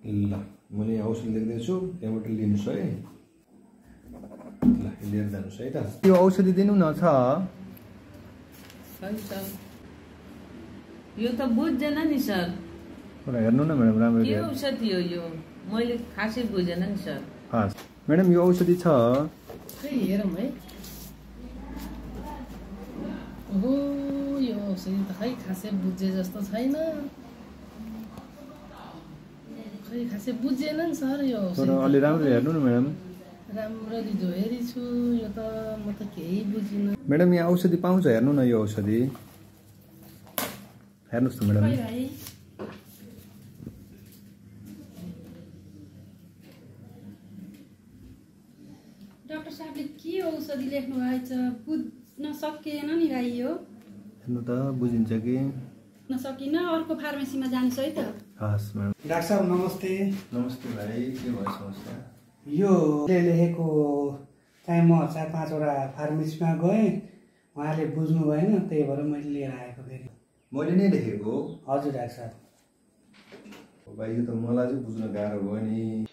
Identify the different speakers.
Speaker 1: ल मैले औषधि लेख्दैछु यहाँबाट लिनुस् है। ल लिएर जानुस् है त। यो औषधि दिनु न छ
Speaker 2: यो त बुझ्दैन नि सर।
Speaker 1: हेर्नु न म्याडम राम्रो
Speaker 2: के औषधि हो यो मैले खासै बुझेन नि सर।
Speaker 1: हस् म्याडम यो औषधि छ
Speaker 3: खै हेरौँ है। ओहो यो औषधि त खै खासै बुझे जस्तो छैन। खै खासै बुझेन नि सर यो औषधि।
Speaker 1: अलि राम्रो हेर्नु न म्याडम।
Speaker 3: राम्ररी जोहेरी छु यो त म त केही बुझिन।
Speaker 1: म्याडम यहाँ औषधि पाउँछ हेर्नु न यो औषधि हेर्नुस् त म्याडम।
Speaker 4: डाक्टर साहबले के औषधि लेख्नु भएछ बुझ्न सकिएन नि राई यो।
Speaker 1: हेर्नु त बुझिन्छ कि
Speaker 4: नसकिन अर्को फार्मेसीमा जान्छ है त।
Speaker 1: हस् म्याडम।
Speaker 5: डाक्टर साहब नमस्ते।
Speaker 1: नमस्ते भाइ के भयो समस्या?
Speaker 5: यो लेखेको चाहिँ म 4-5 वटा फार्मेसीमा गएँ उहाँले बुझ्नु भएन त्यही भएर मैले लिएर आएको फेरि।
Speaker 1: मैले नै लेखेको?
Speaker 5: हजुर डाक्टर साहब।
Speaker 1: भाइ यो त मलाई चाहिँ बुझ्न गाह्रो भयो नि।